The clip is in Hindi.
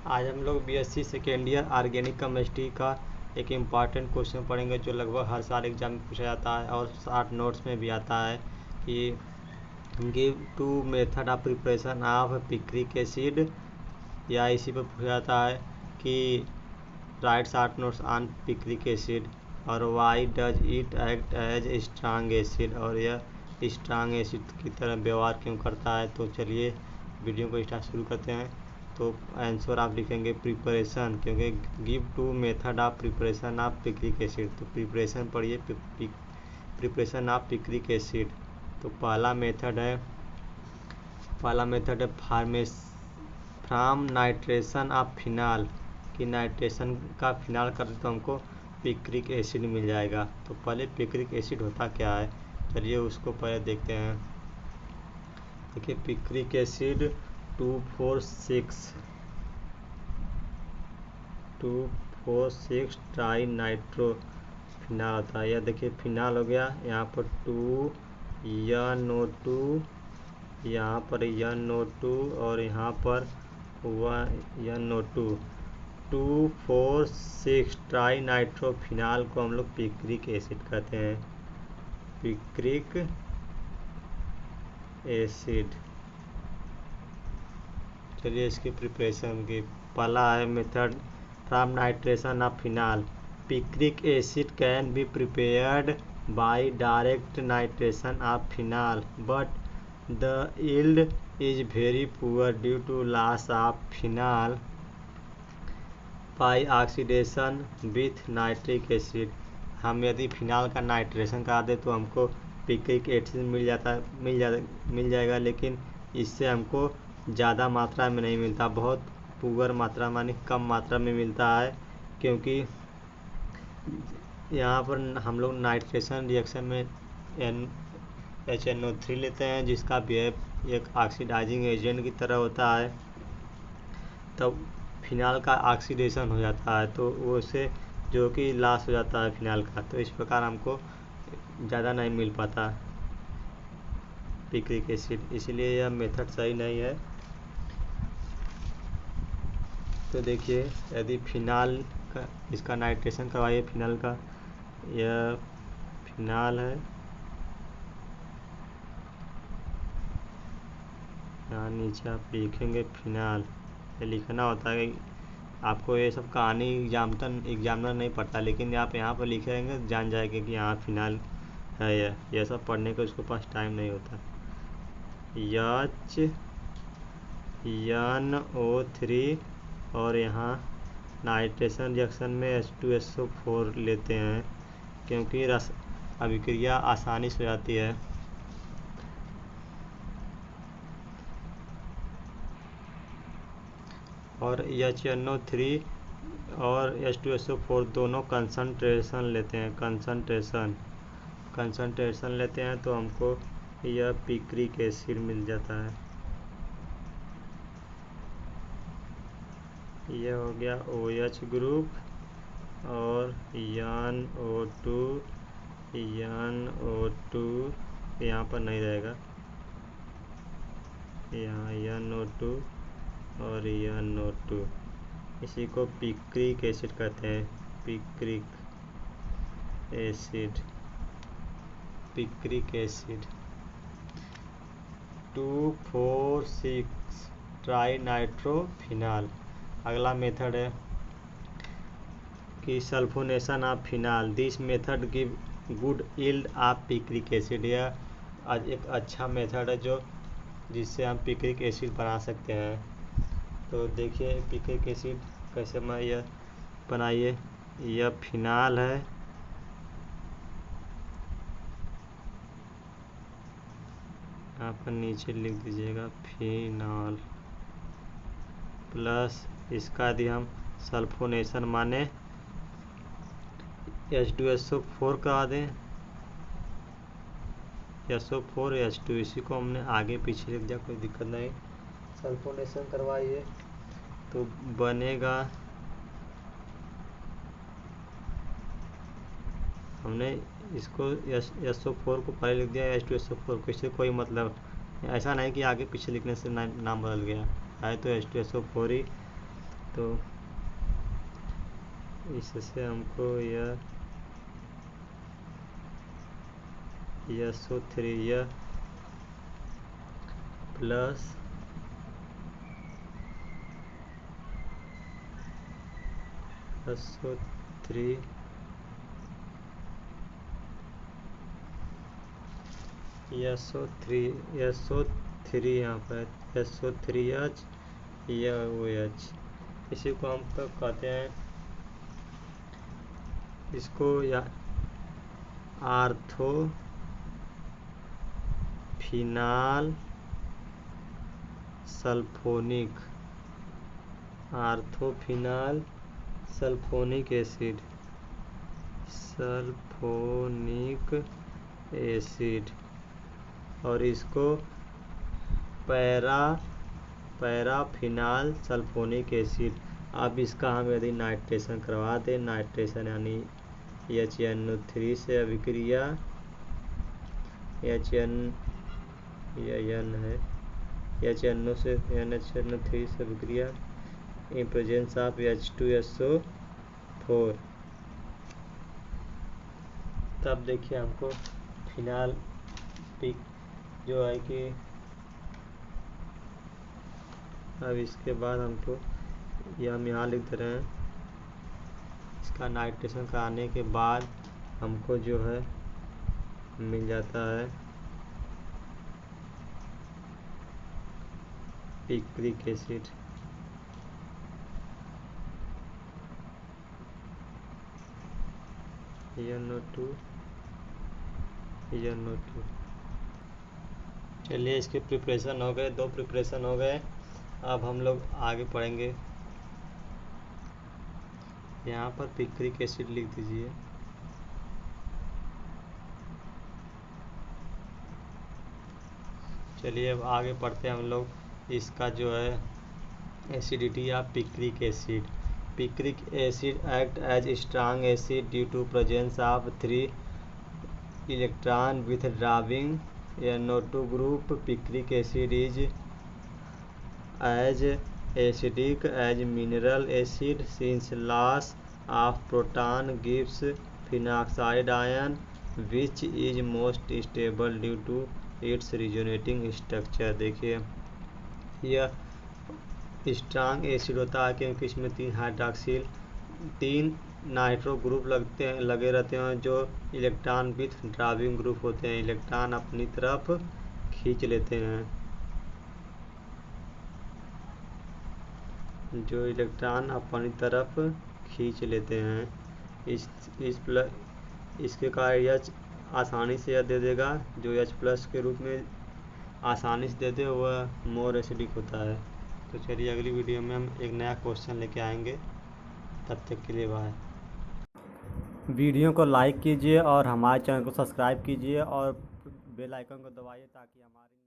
आज हम लोग BSc second year organic chemistry का एक इम्पॉर्टेंट क्वेश्चन पढ़ेंगे जो लगभग हर साल एग्जाम में पूछा जाता है और शॉर्ट नोट्स में भी आता है कि give to method of preparation of picric acid, या इसी पर पूछा जाता है कि write short notes on picric acid, और why does it act as strong acid, और यह स्ट्रांग एसिड की तरह व्यवहार क्यों करता है। तो चलिए वीडियो को स्टार्ट शुरू करते हैं। तो आंसर आप लिखेंगे प्रिपरेशन, क्योंकि give to method of preparation of picric acid, तो प्रिपरेशन पढ़िए प्रिपरेशन ऑफ पिक्रिक एसिड। तो पहला मेथड है फ्रॉम नाइट्रेशन ऑफ फिनाल, कि नाइट्रेशन का फिनाल कर तो हमको पिक्रिक एसिड मिल जाएगा। तो पहले पिक्रिक एसिड होता क्या है, चलिए उसको पहले देखते हैं। देखिए picric acid 2,4,6 trinitrophenol होता है। यह देखिए फिनाल हो गया, यहाँ पर 2NO2, यहाँ पर NO2 और यहाँ पर 1NO2, 2,4,6 ट्राई नाइट्रो फिनाल को हम लोग पिक्रिक एसिड कहते हैं। Picric acid. चलिए इसकी प्रिपरेशन की पहला है method from nitration of phenol. Picric acid can be prepared by direct nitration of phenol, but the yield is very poor due to loss of phenol by oxidation with nitric acid. हम यदि फिनाल का नाइट्रेशन करा दें तो हमको पिक्रिक एसिड मिल जाएगा, लेकिन इससे हमको ज़्यादा मात्रा में नहीं मिलता, बहुत पुअर मात्रा मानी कम मात्रा में मिलता है, क्योंकि यहाँ पर हम लोग नाइट्रेशन रिएक्शन में HNO3 लेते हैं, जिसका बिहेव एक ऑक्सीडाइजिंग एजेंट की तरह होता है। तब फिनाल का ऑक्सीडेशन हो जाता है, तो वो से जो कि लॉस हो जाता है फिनाल का, तो इस प्रकार हमको ज़्यादा नहीं मिल पाता पिक्रिक एसिड, इसलिए यह मेथड सही नहीं है। तो देखिए यदि फिनाल का इसका नाइट्रेशन करवाइए, फिनाल का, यह फिनाल है, यहाँ नीचे आप लिखेंगे फिनाल, ये लिखना होता है। आपको ये सब कहानी एग्जामिनर नहीं पढ़ता, लेकिन आप यहाँ पर लिखेंगे जान जाएंगे कि यहाँ फिनाल है। यह सब पढ़ने का उसके पास टाइम नहीं होता। HNO3 और यहाँ नाइट्रेशन रिएक्शन में H2SO4 लेते हैं, क्योंकि अभिक्रिया आसानी से हो जाती है। और HNO3 और H2SO4 दोनों कंसंट्रेशन लेते हैं, कंसंट्रेशन लेते हैं, तो हमको यह पिक्रिक एसिड मिल जाता है। यह हो गया OH ग्रुप और NO2 यहाँ पर नहीं रहेगा, यहाँ NO2 और NO2, इसी को पिक्रिक एसिड कहते हैं। Picric acid 2,4,6 trinitrophenol. अगला मेथड है कि sulphonation of phenol. This method give good yield of picric acid. यह एक अच्छा मेथड है जिससे हम पिक्रिक एसिड बना सकते हैं। तो देखिए पिक्रिक एसिड कैसे बनाइए। यह फिनाल है, यहाँ पर नीचे लिख दीजिएगा फिनाल, प्लस इसका यदि हम सल्फोनेशन माने H2SO4 करा दें, SO4 H2, इसी को हमने आगे पीछे लिख दिया, कोई दिक्कत नहीं। सल्फोनेशन करवाइए तो बनेगा, हमने इसको SO4 को पहले लिख दिया, H2SO4 को, इससे कोई मतलब ऐसा नहीं कि आगे पीछे लिखने से नाम बदल गया है, तो H2SO4 ही तो इससे हमको यह SO3 यह प्लस SO3 यहाँ पर SO3H या OH, इसी को हम तक कहते हैं, इसको या आर्थोफिनाल सल्फोनिक एसिड, और इसको पैराफिनाल सल्फोनिक एसिड। अब इसका हम यदि नाइट्रेशन करवा दें, नाइट्रेशन यानी HNO3 से अभिक्रिया, HNO से NH3 से अभिक्रिया इन प्रेजेंस ऑफ H2SO4, तब देखिए हमको फिनाल पिक जो है कि अब इसके बाद हमको ये हम यहाँ लिख दे रहे हैं, इसका नाइट्रेशन कराने के बाद हमको जो है मिल जाता है पिक्रिक एसिड। NO2। चलिए इसके प्रिपरेशन हो गए, 2 प्रिपरेशन हो गए। अब हम लोग आगे पढ़ेंगे। यहाँ पर पिक्रिक एसिड लिख दीजिए। चलिए अब आगे पढ़ते हैं हम लोग। इसका जो है acidity of picric acid. Picric acid act as strong acid due to presence of 3 electron withdrawing NO2 group. Picric acid is as acidic as mineral acid since loss of proton gives phenoxide ion, which is most stable due to its resonating structure। देखिए यह स्ट्रॉन्ग एसिड होता है क्योंकि इसमें 3 हाइड्रॉक्सिल 3 नाइट्रो ग्रुप लगे रहते हैं जो इलेक्ट्रॉन विथ ड्राइविंग ग्रुप होते हैं, इलेक्ट्रॉन अपनी तरफ खींच लेते हैं, जो इलेक्ट्रॉन अपनी तरफ खींच लेते हैं। इसके कारण H आसानी से यह दे देगा, जो H+ के रूप में आसानी से दे दे वह मोर एसिडिक होता है। तो चलिए अगली वीडियो में हम एक नया क्वेश्चन लेके आएंगे, तब तक के लिए बाय। वीडियो को लाइक कीजिए और हमारे चैनल को सब्सक्राइब कीजिए और बेल आइकन को दबाइए ताकि हमारी